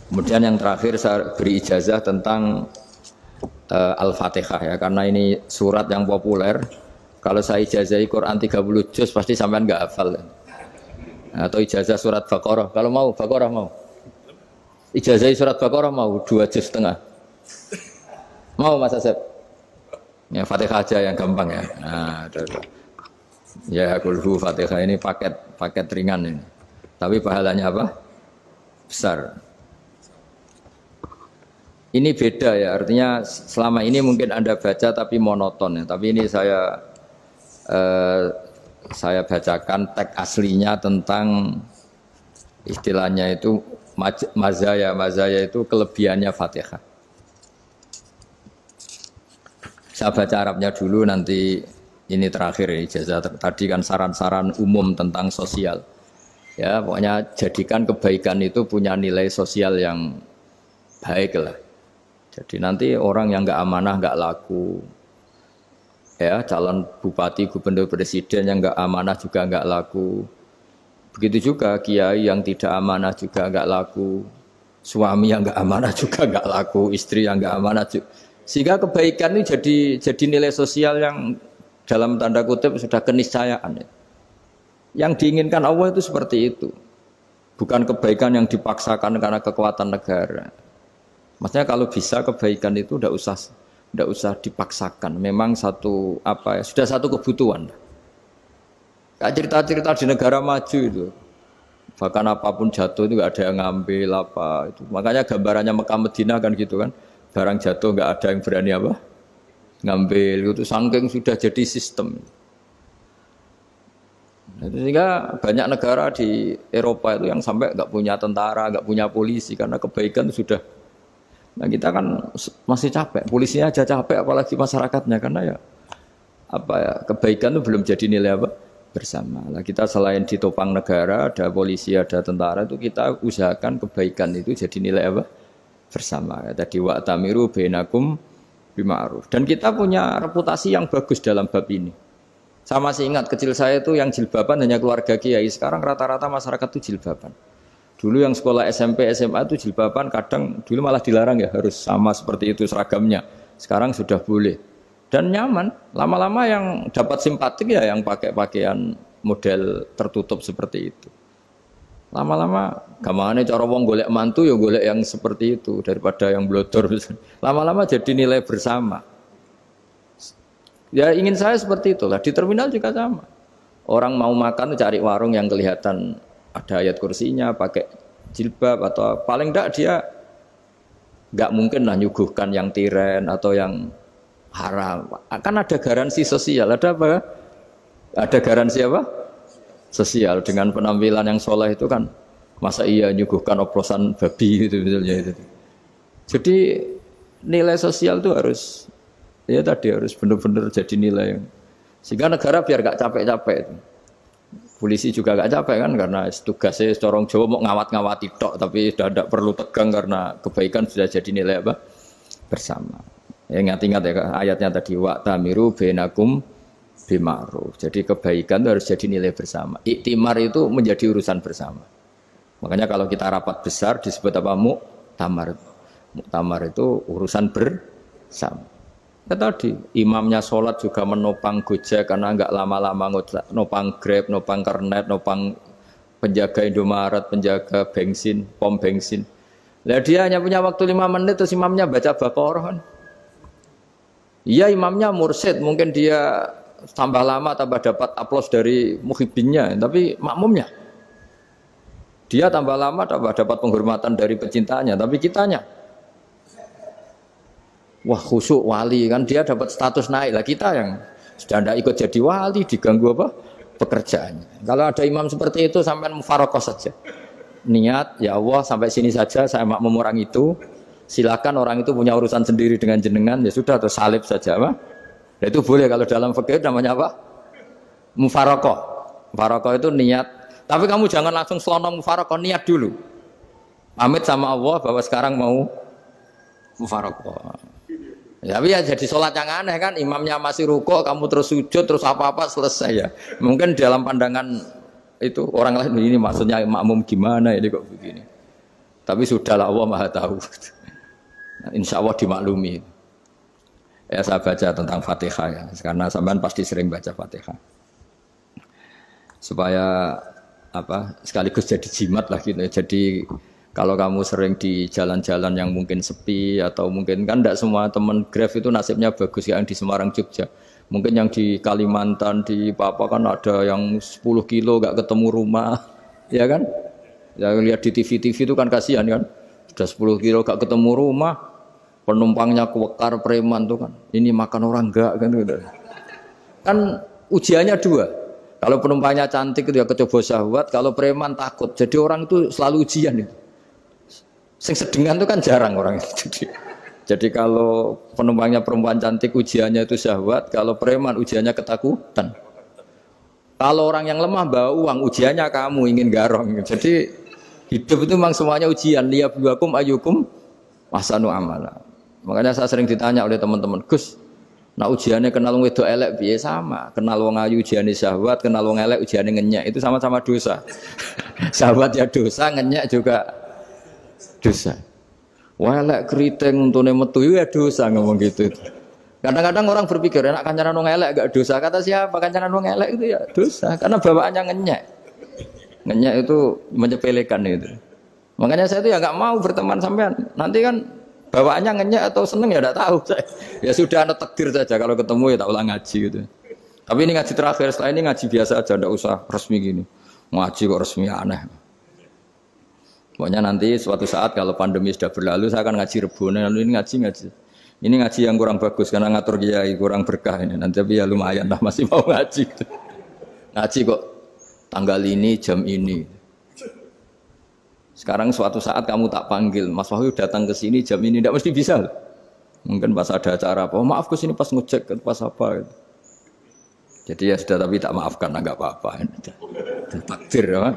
Kemudian yang terakhir saya beri ijazah tentang Al-Fatihah ya, karena ini surat yang populer. Kalau saya ijazahi Quran 30 juz pasti sampean nggak hafal. Atau ijazah surat Baqarah. Kalau mau Baqarah mau. Ijazahi surat Baqarah mau 2 juz setengah. Mau Mas Asep? Ya Fatihah aja yang gampang ya. Nah, ada. Ya kulhu Fatihah ini paket ringan ini. Tapi pahalanya apa? Besar. Ini beda ya, artinya selama ini mungkin Anda baca tapi monoton ya. Tapi ini saya bacakan teks aslinya tentang istilahnya itu mazaya. Mazaya itu kelebihannya Fatihah. Saya baca Arabnya dulu, nanti ini terakhir ya, ijazah tadi kan saran-saran umum tentang sosial. Ya, pokoknya jadikan kebaikan itu punya nilai sosial yang baik lah. Jadi nanti orang yang nggak amanah nggak laku, ya calon bupati, gubernur, presiden yang nggak amanah juga nggak laku. Begitu juga kiai yang tidak amanah juga nggak laku, suami yang nggak amanah juga nggak laku, istri yang nggak amanah juga. Sehingga kebaikan ini jadi nilai sosial yang dalam tanda kutip sudah keniscayaan. Yang diinginkan Allah itu seperti itu, bukan kebaikan yang dipaksakan karena kekuatan negara. Maksudnya kalau bisa kebaikan itu tidak usah dipaksakan. Memang sudah satu kebutuhan. Kayak cerita-cerita di negara maju itu, bahkan apapun jatuh itu nggak ada yang ngambil apa itu. Makanya gambarannya Mekah Medina kan gitu kan, barang jatuh nggak ada yang berani apa ngambil. Itu saking sudah jadi sistem. Sehingga banyak negara di Eropa itu yang sampai nggak punya tentara, nggak punya polisi karena kebaikan sudah. Nah kita kan masih capek, polisinya aja capek, apalagi masyarakatnya, karena ya kebaikan itu belum jadi nilai apa bersama. Nah kita selain ditopang negara, ada polisi, ada tentara, itu kita usahakan kebaikan itu jadi nilai apa bersama. Tadi wa'tamiru bainakum bima'ruf. Dan kita punya reputasi yang bagus dalam bab ini. Saya masih ingat kecil saya itu yang jilbaban hanya keluarga kiai. Sekarang rata-rata masyarakat itu jilbaban. Dulu yang sekolah SMP, SMA itu jilbaban kadang dulu malah dilarang ya, harus sama seperti itu seragamnya. Sekarang sudah boleh. Dan nyaman. Lama-lama yang dapat simpatik ya yang pakai pakaian model tertutup seperti itu. Lama-lama gamane cara wong golek mantu ya golek yang seperti itu daripada yang blodor. Lama-lama jadi nilai bersama. Ya ingin saya seperti itulah. Di terminal juga sama. Orang mau makan cari warung yang kelihatan ada ayat kursinya, pakai jilbab, atau paling enggak dia enggak mungkin lah nyuguhkan yang tiren atau yang haram. Kan ada garansi sosial, ada apa? Ada garansi apa? Sosial. Dengan penampilan yang soleh itu kan, masa iya nyuguhkan oplosan babi gitu misalnya itu. Jadi nilai sosial itu harus benar-benar jadi nilai. Sehingga negara biar enggak capek-capek itu. Polisi juga gak capek kan, karena tugasnya corong Jawa mau ngawat-ngawati tok, tapi sudah tidak perlu tegang karena kebaikan sudah jadi nilai apa bersama. Ya ingat-ingat ya ayatnya tadi, wa'tamiru bainakum bima'ruf. Jadi kebaikan itu harus jadi nilai bersama. Iktimar itu menjadi urusan bersama. Makanya kalau kita rapat besar disebut apa? Muktamar. Muktamar itu urusan bersama. Ya tadi, imamnya sholat juga menopang Gojek karena enggak lama-lama nopang Grab, nopang Kernet, nopang penjaga Indomaret, penjaga bensin, pom bensin. Lah dia hanya punya waktu 5 menit terus imamnya baca Baqarah kan. Iya imamnya mursyid, mungkin dia tambah lama tambah dapat aplaus dari muhibbinnya, tapi makmumnya dia tambah lama tambah dapat penghormatan dari pecintanya, tapi kitanya wah khusyuk wali kan, dia dapat status naik lah, kita yang sudah tidak ikut jadi wali diganggu apa pekerjaannya. Kalau ada imam seperti itu sampai mufarokoh saja, niat ya Allah sampai sini saja saya makmum orang itu, silakan orang itu punya urusan sendiri dengan jenengan, ya sudah atau salib saja apa. Nah, itu boleh kalau dalam fikih namanya apa mufarokoh. Mufarokoh itu niat, tapi kamu jangan langsung selonong mufarokoh, niat dulu pamit sama Allah bahwa sekarang mau mufarokoh. Ya, tapi ya jadi sholat yang aneh kan, imamnya masih rukuk, kamu terus sujud, terus apa-apa selesai ya. Mungkin dalam pandangan itu orang lain ini maksudnya makmum gimana ini kok begini. Tapi sudahlah Allah Maha tahu. Insya Allah dimaklumi. Ya saya baca tentang Fatihah ya, karena sampean pasti sering baca Fatihah. Supaya apa sekaligus jadi jimat lah gitu. Jadi kalau kamu sering di jalan-jalan yang mungkin sepi atau mungkin kan tidak semua teman Grab itu nasibnya bagus yang di Semarang Jogja. Mungkin yang di Kalimantan di Papua kan ada yang 10 kilo gak ketemu rumah, ya kan? Ya lihat di TV-TV itu kan kasihan kan. Sudah 10 kilo gak ketemu rumah, penumpangnya kewekar preman tuh kan. Ini makan orang enggak kan gitu. Kan ujiannya dua. Kalau penumpangnya cantik itu ya kecoba syahwat, kalau preman takut. Jadi orang itu selalu ujian itu. Sing sedengan itu kan jarang orang itu. Jadi kalau penumpangnya perempuan cantik ujiannya itu syahwat, kalau preman ujiannya ketakutan. Kalau orang yang lemah bawa uang ujiannya kamu ingin garong. Jadi hidup itu memang semuanya ujian. Liyabluwakum ayyukum ahsanu amala. Makanya saya sering ditanya oleh teman-teman, Gus, nah ujiannya kenal wong wedok elek piye sama? Kenal wong ayu ujiannya syahwat, kenal wong elek ujiannya ngenyek. Itu sama-sama dosa. Syahwat ya dosa, ngenyek juga dosa. Wah elek keriting untune metu ya dosa ngomong gitu. Kadang-kadang orang berpikir enak kancanan wong elek gak dosa. Kata siapa kancanan wong elek itu ya dosa karena bawaannya ngenyek. Ngenyek itu menyepelekan itu. Makanya saya itu ya nggak mau berteman sampean. Nanti kan bawaannya ngenyek atau seneng ya enggak tahu. Ya sudah ada takdir saja kalau ketemu ya tak ulang ngaji gitu. Tapi ini ngaji terakhir, setelah ini ngaji biasa aja enggak usah resmi gini. Ngaji kok resmi aneh. Pokoknya nanti suatu saat kalau pandemi sudah berlalu saya akan ngaji Rebone, lalu ini ngaji. Ini ngaji yang kurang bagus karena ngatur kiai kurang berkah ini. Nanti tapi ya lumayan lah masih mau ngaji. Ngaji kok tanggal ini jam ini. Sekarang suatu saat kamu tak panggil, Mas Wahyu datang ke sini jam ini tidak mesti bisa. Mungkin pas ada acara apa, oh, maaf ke sini pas ngecek pas apa. Gitu. Jadi ya sudah tapi tak maafkan enggak apa-apa. Takdir ya.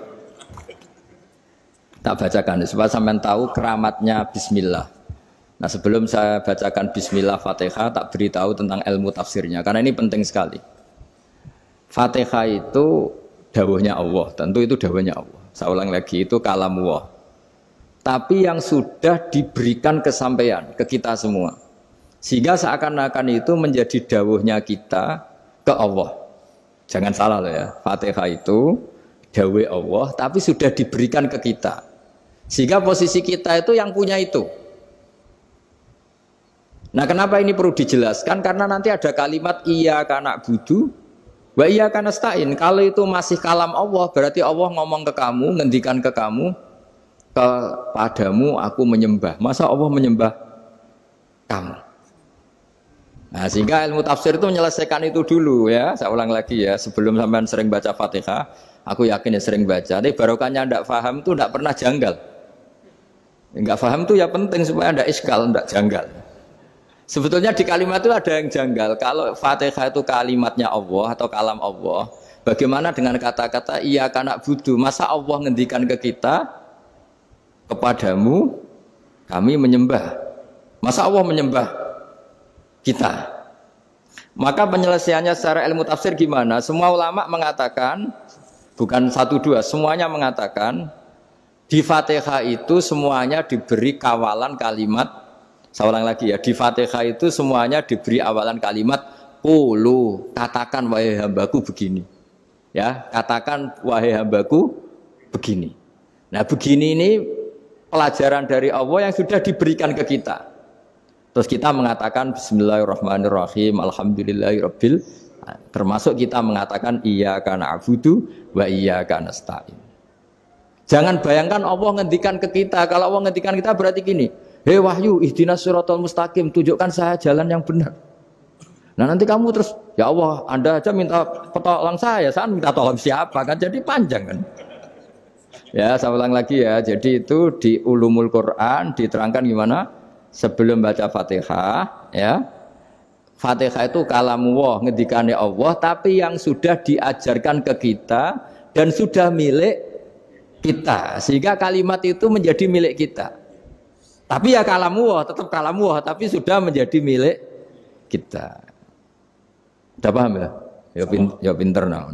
Tak bacakan supaya sampean tahu keramatnya bismillah. Nah, sebelum saya bacakan bismillah Fatihah tak beritahu tentang ilmu tafsirnya karena ini penting sekali. Fatihah itu dawuhnya Allah, tentu itu dawuhnya Allah. Saya ulang lagi itu kalamullah. Tapi yang sudah diberikan kesampaian ke kita semua. Sehingga seakan-akan itu menjadi dawuhnya kita ke Allah. Jangan salah loh ya. Fatihah itu dawuh Allah tapi sudah diberikan ke kita. Sehingga posisi kita itu yang punya itu. Nah kenapa ini perlu dijelaskan? Karena nanti ada kalimat iyyaka na'budu wa iyyaka nasta'in. Kalau itu masih kalam Allah, berarti Allah ngomong ke kamu, ngendikan ke kamu, kepadamu aku menyembah. Masa Allah menyembah kamu? Nah sehingga ilmu tafsir itu menyelesaikan itu dulu ya. Saya ulang lagi ya, sebelum sampean sering baca Fatihah, aku yakin ya sering baca. Tapi barokahnya tidak paham itu tidak pernah janggal. Enggak paham itu ya penting supaya tidak iskal, tidak janggal. Sebetulnya di kalimat itu ada yang janggal. Kalau Fatihah itu kalimatnya Allah atau kalam Allah, bagaimana dengan kata-kata iyyaka na'budu? Masa Allah ngendikan ke kita, kepadamu kami menyembah. Masa Allah menyembah kita? Maka penyelesaiannya secara ilmu tafsir gimana? Semua ulama mengatakan, bukan satu dua, semuanya mengatakan di Fatihah itu semuanya diberi kawalan kalimat. Saya ulang lagi ya, di Fatihah itu semuanya diberi awalan kalimat qulu, katakan wahai hambaku begini. Ya, katakan wahai hambaku begini. Nah, begini ini pelajaran dari Allah yang sudah diberikan ke kita. Terus kita mengatakan bismillahirrahmanirrahim, alhamdulillahirabbil, termasuk kita mengatakan iyyaka na'budu wa iyyaka nasta'in. Jangan bayangkan Allah ngendikan ke kita. Kalau Allah ngendikan kita berarti gini, hei wahyu ihdinas siratal mustaqim, tunjukkan saya jalan yang benar. Nah nanti kamu terus, ya Allah Anda aja minta tolong saya minta tolong siapa kan, jadi panjang kan. Ya saya ulang lagi ya, jadi itu di ulumul Quran diterangkan gimana sebelum baca Fatihah ya. Fatihah itu kalamullah, ngendikannya Allah, tapi yang sudah diajarkan ke kita dan sudah milik kita, sehingga kalimat itu menjadi milik kita. Tapi ya kalamullah, tetap kalamullah, tapi sudah menjadi milik kita. Udah paham ya? Ya pinter nah.